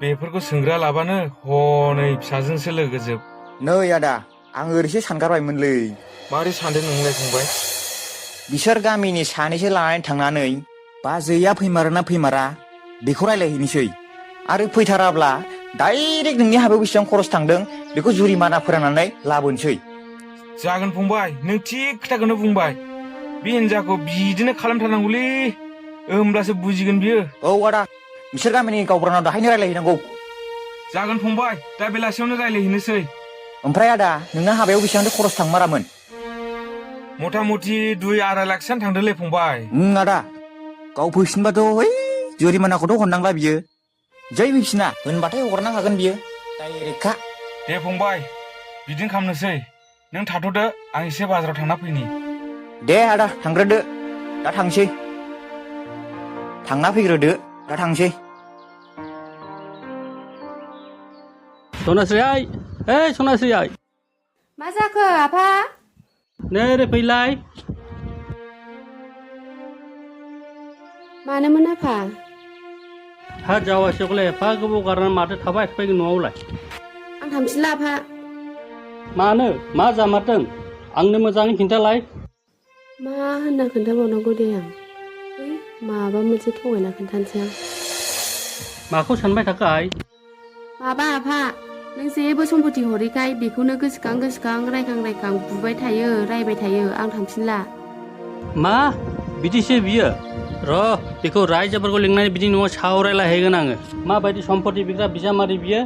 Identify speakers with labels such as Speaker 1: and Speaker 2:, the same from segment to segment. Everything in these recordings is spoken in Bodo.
Speaker 1: बेफोरखौ सोंग्रा लाबानो हनै फिसाजोंसो लोगोजोब।
Speaker 2: नै आदा आं ओरैसो सानगारबायमोनलै।
Speaker 1: मारै सानदों नोंलाय फंबाय?
Speaker 2: बिसोर गामिनि सानैसो लानानै थांनानै बाजैया फैमारोना फैमारा बेखौ रायलायहैनोसै। आरो फैथाराब्ला डाइरेक्ट नोंनि हाबायाव बेसेबां खरस थांदों बेखौ जुरिमाना फोरांनानै लाबोनोसै।
Speaker 1: जागोन फंबाय, नों थिग खोथाखौनो बुंबाय। बे हिनजावखौ बिदिनो खालामथारनांगौलै, होमब्लासो बुजिगोन बियो।
Speaker 2: औ आदा, बिसोर गामिनि गावबुरानाव दाहायनो रायलायहैनांगौ।
Speaker 1: जागोन फंबाय, दा बेलासियावनो रायलायहैनोसै।
Speaker 2: ओमफ्राय आदा, नोंना हाबायाव बेसेबांथो खरस थांमारामोन?
Speaker 1: मथा मथि 2-2.5 लाखसोआनो थांदोंलै फंबाय।
Speaker 2: आदा, गाव फैफिनबाथ' जुरिमानाखौथ' हरनांला बियो। जै फैफिना होनबाथाय हरनो हागोन बियो, डाइरेक्टखा।
Speaker 1: दे फंबाय, बिदिनो खालामनोसै। नों थाथ'दो, आं एसे बाजाराव थांना फैनि।
Speaker 2: दे आदा थांग्रोदो, दा थांसै। थांना फैग्रोदो, दा थांसै।
Speaker 3: सनास्रि आइ, सनास्रि आइ।
Speaker 4: मा जाखो आफा?
Speaker 3: नै ओरै फैलाय।
Speaker 4: मानोमोन आफा?
Speaker 3: हा जावासिखौलाय एफा गोबाव गारनानै माथो थाबाय फैगोन न'आवलाय?
Speaker 4: आं थांफिनला आफा।
Speaker 3: मानो? मा जामारदों? आंनो मोजाङै खिन्थालाय।
Speaker 4: मा होनना खोन्थाबावनांगौ दे आं? माबा मोनसे थगायना खोन्थानोसै आं।
Speaker 3: माखौ सानबाय थाखो आइ?
Speaker 4: माबा आफा, नों जेबो सम्पति हरैखाय बेखौनो गोसोखां रायखां बुबाय थायो, रायबाय थायो। आं थांफिनला।
Speaker 3: मा? बिदिसो बियो? र' बेखौ रायजोफोरखौ लिंनानै बिदि न'आव सावरायलायहैगोन आङो। माबायदि सम्पति बिग्रा बिजामादै बियो?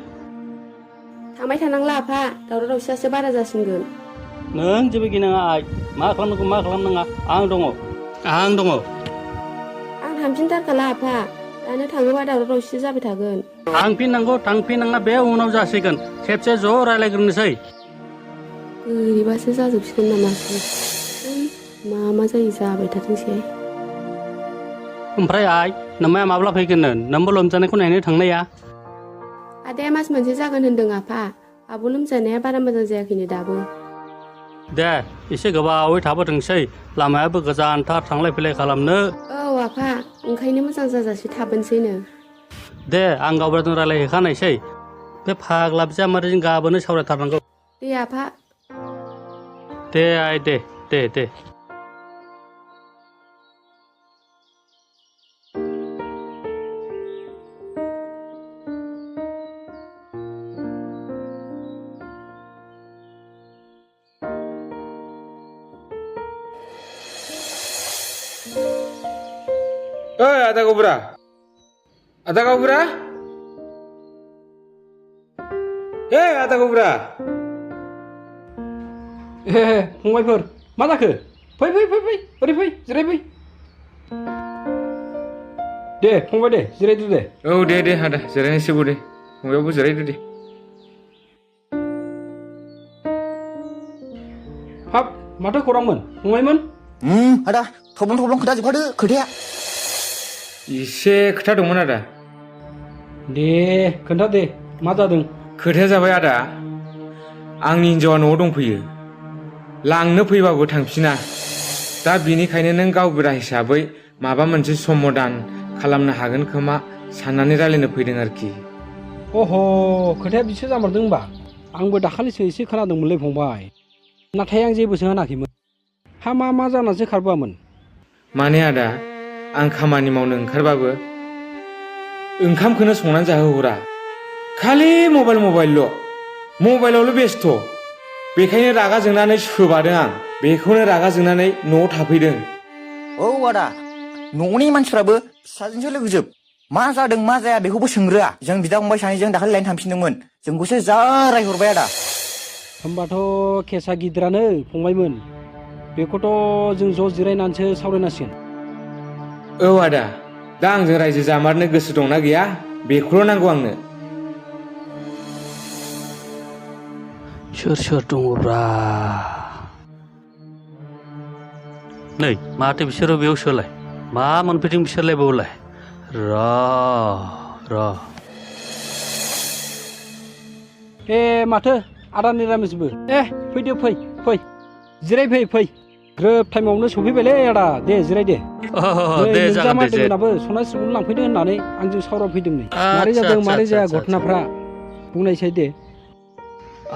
Speaker 4: थांबाय थानांला आफा, दावराव दावसियासो बारा जासिनगोन।
Speaker 3: नों जेबो गिनाङा आइ। मा खालामनांगौ मा खालामनाङा आं दङ। आं
Speaker 4: थांफिनथारखाला आफा। दानो थाङोबा दावराव दावसि जाबाय थागोन।
Speaker 3: थांफिननांगौ थांफिननाङा बे उनाव जासिगोन। खेबसे ज' रायलायग्रोनोसै।
Speaker 4: बोरैबासो जाजोबसिगोन नामासै? मा जायो जाबाय थाथोंसै।
Speaker 3: ओमफ्राय आइ, नोम्माया माब्ला फैगोननो? नोंबो लोमजानायखौ नायनो थांनाया?
Speaker 4: आदाया मास मोनसे जागोन होनदों आफा। आब' लोमजानाया बारा मोजां जायाखैनो दाबो।
Speaker 3: दे एसे गोबावै थाबोथोंसै। लामायाबो गोजानथार थांलाय फैलाय खालामनो।
Speaker 4: औ आफा, ओंखायनो मोजां जाजासे थाबोनसैनो।
Speaker 3: दे आं गावबुराजों रायलायहैखानायसै। बे फाग्ला बिजामादैजों गाबोननो सावरायथारनांगौ।
Speaker 4: दे आफा।
Speaker 3: दे आइ दे।
Speaker 1: ओइ आदा गावबुरा, आदा गावबुरा, आदा गावबुरा।
Speaker 3: फंबायफोर मा जाखो? फै ओरै फै जिरायफै। दे फंबाय दे जिरायदो दे।
Speaker 1: औ दे आदा जिरायनोसैबो दे, फंबायाबो जिरायदो दे।
Speaker 3: हाब माथो खौरांमोन फंबायमोन?
Speaker 2: आदा, थब्लं खोन्थाजोबखादो खोथाया।
Speaker 1: एसे खोथा दंमोन आदा।
Speaker 3: दे खोन्था दे, मा जादों?
Speaker 1: खोथाया जाबाय आदा, आंनि हिनजावा न'आव दंफैयो। लांनो फैबाबो थांफिना। दा बिनिखायनो नों गावबुरा हिसाबै माबा मोनसे समाधान खालामनो हागोन खोमा साननानै रायलायनो फैदों आरोखि।
Speaker 5: अह, खोथाया बिसो जामारदों होनबा? आंबो दाखालिसो एसे खोनादोंमोनलै फंबाय, नाथाय आं जेबोसो होनाखैमोन। हा मा जानानैसो खारबोआमोन?
Speaker 1: माने आदा, आं खामानि मावनो ओंखारबाबो ओंखामखौनो संनानै जाहोहरा। खालि मबाइलावल' बेस्थ'। बेखायनो रागा जोंनानै सोबादों आं। बेखौनो रागा जोंनानै न'आव थाफैदों।
Speaker 2: औ आदा, न'नि मानसिफ्राबो फिसाजोंसो लोगोजोब। मा जादों मा जाया बेखौबो सोंग्रोआ। जों बिदा फंबाय सानैजों दाखालि लायनो थांफिनदोंमोन, जोंखौसो जा रायहरबाय आदा।
Speaker 5: होमबाथ' केसा गिदिरानो फंबायमोन। बेखौथ' जों ज' जिरायनानैसो सावरायनांसिगोन।
Speaker 1: औ आदा, दा आंजों रायजो जामारनो गोसो दंना गैया बेखौल' नांगौ आंनो।
Speaker 3: सोर दङब्रा? नै माथो बिसोरो बेयाव सोलाय? मा मोनफैदों बिसोरलाय बेवलाय? र'
Speaker 5: माथो आदा निरामिसबो। फैदो फै जिरायफै। ग्रोब टाइमावनो सफैबायलै आदा दे जिराय दे
Speaker 3: दे
Speaker 5: नों
Speaker 3: जागोन दे जे
Speaker 5: जामादैमोनाबो सनास्रिखौनो लांफैदो होननानै आंजों सावरायफैदों नै मारै
Speaker 3: आच्छा,
Speaker 5: जादों मारै
Speaker 3: आच्छा,
Speaker 5: जाया
Speaker 3: आच्छा,
Speaker 5: घटनाफ्रा बुंनायसाय दे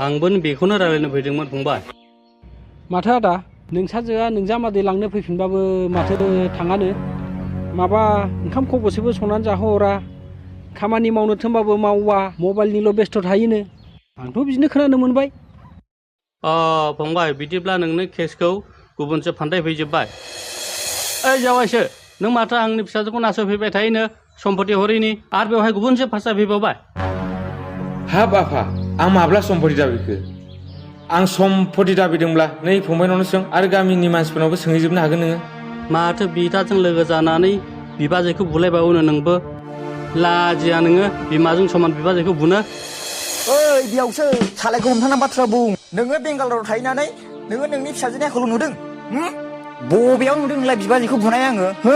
Speaker 3: आंबो बेखौनो रायलायनो फैदोंमोन फंबाय
Speaker 5: माथो आदा नोंसाजोआ नों जामादै लांनो फैफिनबाबो माथो थाङानो माबा ओंखाम खबसेबो संनानै जाहोहरा खामानि मावनो थोनबाबो मावा मबाइलनिल' बेस्थ' थायोनो आंथ' बिदिनो खोनानो मोनबाय
Speaker 3: फंबाय बिदिब्ला नोंनो केसखौ गुबुनसो फान्दायफैजोब्बाय ओइ जावायसो नों माथो आंनि फिसाजोखौ नासयफैबाय थायोनो सम्पति हरैनि आरो बेवहाय गुबुनसो फासायफैबावबाय
Speaker 1: हाब आफा आं माब्ला सम्पति दाबिखो आं सम्पति दाबिदोंब्ला नै फंबायनावनो सों आरो गामिनि मानसिफोरनावबो सोंहैजोबनो हागोन नोङो
Speaker 3: माथो बिदाजों लोगो जानानै बिबाजैखौ बुलायबावोनो नोंबो लाजिया नोङो बिमाजों समान बिबाजैखौ बुनो
Speaker 2: ओइ बेयावसो सालायखौ हमथाना बाथ्रा बुं नोङो बेंगालराव थाहैनानै नोङो नोंनि फिसाजोनि आखलखौ नुदों बबेयाव नुदों नोंलाय बिबाजैखौ बुनाय आङो हो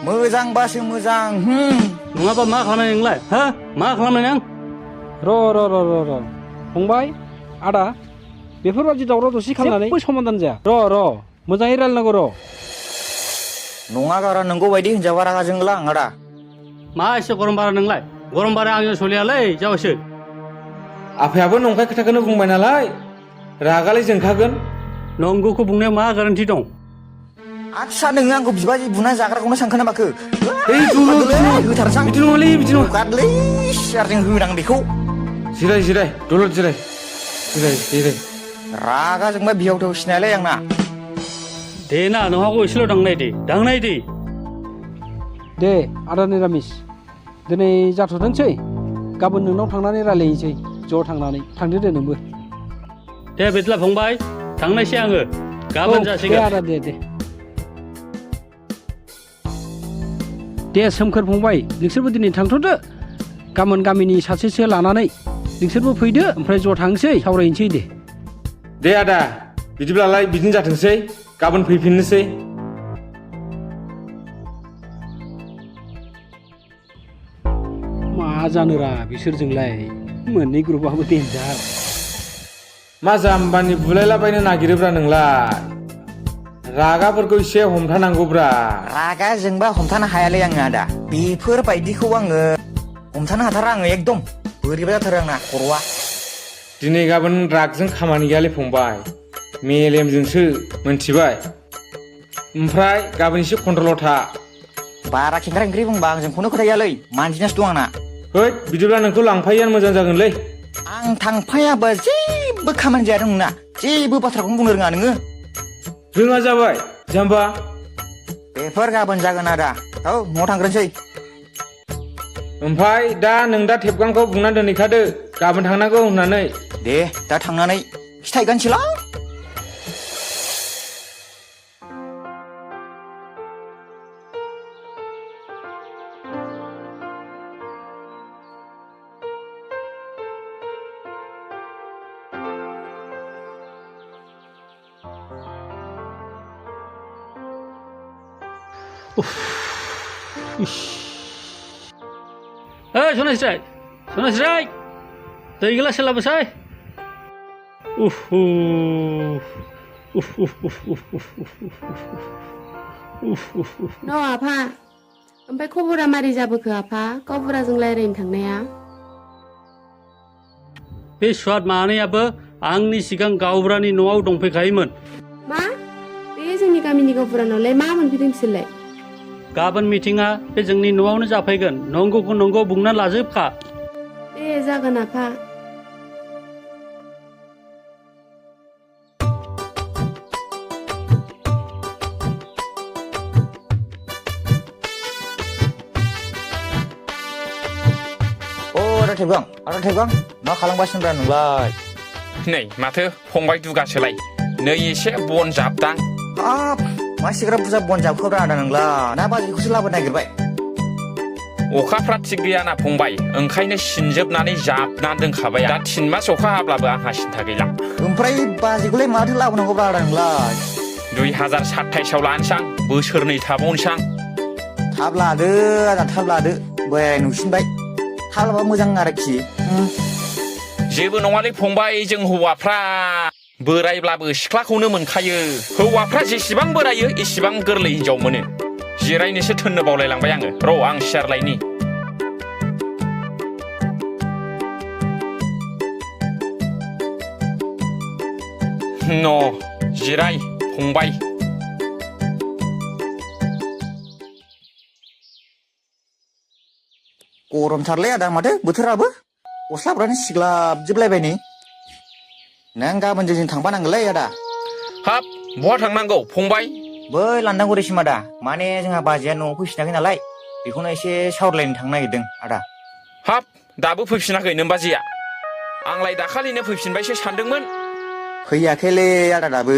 Speaker 2: मोजांबासो मोजां
Speaker 3: नङाबा मा खालामनाय नोंलाय हो मा खालामनाय नों
Speaker 5: र' फंबाय आदा बेफोरबादि दावराव दावसि खालामनानै जेबो समाधान जाया र' मोजाङै रायलायनांगौ र'
Speaker 2: नङा गारा नंगौ बायदि हिनजावा रागा जोंला आं आदा
Speaker 3: मा एसे गरम बारा नोंलाय गरम बारा आंजों सोलियालै जावायसो
Speaker 1: आफायाबो नंखाय खोथाखौनो बुंबाय नालाय रागालाय जोंखागोन
Speaker 3: नंगौखौ बुंनायाव मा गारन्टि दं
Speaker 2: आदसा नोङो आंखौ बिबाजै बुना जाग्राखौनो सानखोना माखो होथारसां
Speaker 1: बिदि नङालै बिदि नङा
Speaker 2: गादलै सियारजों होनां बेखौ
Speaker 1: जिराय दलद जिराय
Speaker 2: रागा जोंबा बिहाव सिनायालै आंना
Speaker 3: दे ना नोंहाखौ एसेल' दांनाय
Speaker 5: दे आदा निरामिस दिनै जाथ'थोंसै गाबोन नोंनाव थांनानै रायलायहैसै ज' थांनानै थांदो दे नोंबो
Speaker 3: दे बिदिब्ला फंबाय थांनायसै आङो गाबोन
Speaker 5: दे
Speaker 3: जासिगोन
Speaker 5: आदा दे सोमखोर फंबाय नोंसोरबो दिनै थांथ'दो गाबोन गामिनि सासेसो लानानै नोंसोरबो फैदो ओमफ्राय ज' थांसै सावरायनोसै
Speaker 1: दे आदा बिदिब्लालाय बिदिनो जाथोंसै गाबोन फैफिननोसै
Speaker 5: मा जानोरा बिसोरजोंलाय मोननै ग्रुपआबो देन्जार
Speaker 1: मा जाम्बानि बुलायलाबायनो नागिरोब्रा नोंलाय रागाफोरखौ एसे हमथानांगौब्रा
Speaker 2: रागा जोंबा हमथानो हायालै आङो आदा बेफोरबायदिखौ आङो हमथानो हाथारा आङो एकदम बोरैबा जाथारो आंना खर'आ
Speaker 1: दिनै गाबोन रागजों खामानि गैयालै फंबाय मेलेमजोंसो मोनथिबाय ओमफ्राय गाबोन एसे कन्ट्रलाव था
Speaker 2: बारा खेंख्रा खेंख्रि बुंबा आंजोंखौनो खोथायालै मानजिनासो दं आंना
Speaker 1: है बिदिब्ला नोंखौ लांफायैआनो मोजां जागोनलै
Speaker 2: आं थांफायाबा जेबो खामानि जाया नोंना जेबो बाथ्राखौनो बुंनो रोङा नोङो
Speaker 1: रोङा जाबाय जाम्बा
Speaker 2: बेफोर गाबोन जागोन आदा औ न'आव थांग्रोनोसै
Speaker 1: ओमफ्राय नों दा टेपगानखौ बुंनानै दोनहैखादो गाबोन थांनांगौ होननानै
Speaker 2: दे दा थांनानै खिथाहैगोनसैलां
Speaker 3: सनास्राय दै गिलास लाबोसै
Speaker 4: न' आफा ओमफ्राय खबरा मारै जाबोखो आफा गावबुराजों रायज्लायनो थांनाया
Speaker 3: बे सुवाद मानैयाबो आंनि सिगां गावबुरानि न'आव दंफैखायोमोन
Speaker 4: मा बे जोंनि गामिनि गावबुरानावलाय मा मोनफैदों बिसोरलाय
Speaker 3: गाबोन मिटिंआ बे जोंनि न'आवनो जाफैगोन नंगौखौ नंगौ बुंना लाजोबखा
Speaker 4: दे जागोन आफा
Speaker 2: आदा थेबगां मा खालामगासिनो नोंलाय
Speaker 6: नै माथो फंबाय दुगासोलाय नै एसे बन जाबदां
Speaker 2: हाब मा सिग्रा बुरजा बन जाबखोब्रा आदा नोंलाय ना बाजैखौसो लाबोनो नागिरबाय
Speaker 6: अखाफ्रा थिग गैयाना फंबाय ओंखायनो सिनजोबनानै जाबनानै दोनखाबाय दा 3 मास अखा हाब्लाबो आंहा सिन्था गैला
Speaker 2: ओमफ्राय बाजैखौलाय माथो लाबोनांगौब्रा आदा नोंलाय
Speaker 6: 2027 आव लानोसां बोसोरनै थाबावनोसां
Speaker 2: थाब लादो आदा थाब लादो बोराय नुसिनबाय थाब लाबा मोजां आरोखि
Speaker 6: जेबो नङालै फंबाय जों हौवाफ्रा बोरायब्लाबो सिख्लाखौनो मोनखायो हौवाफ्रा जेसेबां बोरायो एसेबां गोरलै हिनजाव मोनो जिरायनोसो थोननो बावलायलांबाय आङो र' आं सियार लायनि न' जिराय फंबाय
Speaker 2: गरमथारलै आदा माथो बोथोराबो गस्लाफ्रानो सिग्लाबजोबलायबाय नै नों गाबोन जोंजों थांफानांगोनलै आदा
Speaker 6: हाब बहा थांनांगौ फंबाय
Speaker 2: बै लांदांगुरिसिम आदा माने जोंहा बाजैया न'आव फैफिनाखै नालाय बेखौनो एसे सावरायलायनो थांनो नागिरदों आदा
Speaker 6: हाब दाबो फैफिनाखै नों बाजैया आंलाय दाखालिनो फैफिनबायसो सानदोंमोन
Speaker 2: फैयाखैलै आदा दाबो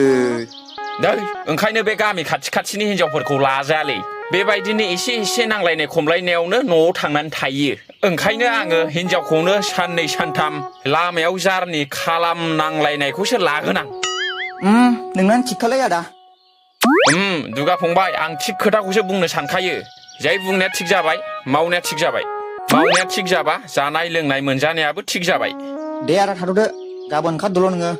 Speaker 6: नै ओंखायनो बे गामि खाथि खाथिनि हिनजावफोरखौ लाजायालै बेबायदिनो एसे एसे नांलायनाय खमलायनायावनो न'आव थांनानै थायो ओंखायनो आङो हिनजावखौनो साननै सानथाम लामायाव जारनि खालामनांलायनायखौसो लागोन आं
Speaker 2: नोंनानो थिगखालै आदा
Speaker 6: दुगा फंबाय आं थिग खोथाखौसो बुंनो सानखायो जाय बुंनाया थिग जाबाय मावनाया थिग जाबाय मावनाया थिग जाबा जानाय लोंनाय मोनजानायाबो थिग जाबाय
Speaker 2: दे आदा थाथ'दो गाबोन ओंखारदोल' नोङो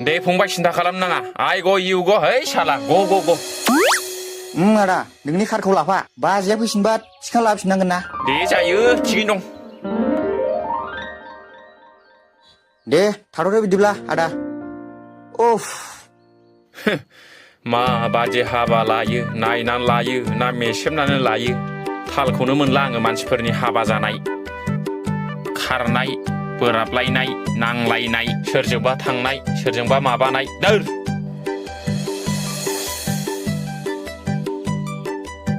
Speaker 6: दे फंबाय सिन्था खालामनाङा आइ ग इउ ग है साला ग
Speaker 2: आदा नोंनि कारखौ लाफा बाजैया फैफिनबा थिखा लाफिननांगोन ना
Speaker 6: दे जायो थिगैनो दं
Speaker 2: दे थाथ'दो बिदिब्ला आदा उफ
Speaker 6: मा बादि हाबा लायो नायनानै लायो ना मेसेबनानै लायो थालखौनो मोनला आङो मानसिफोरनि हाबा जानाय खारनाय बोराबलायनाय नांलायनाय सोरजोंबा थांनाय सोरजोंबा माबानाय दोर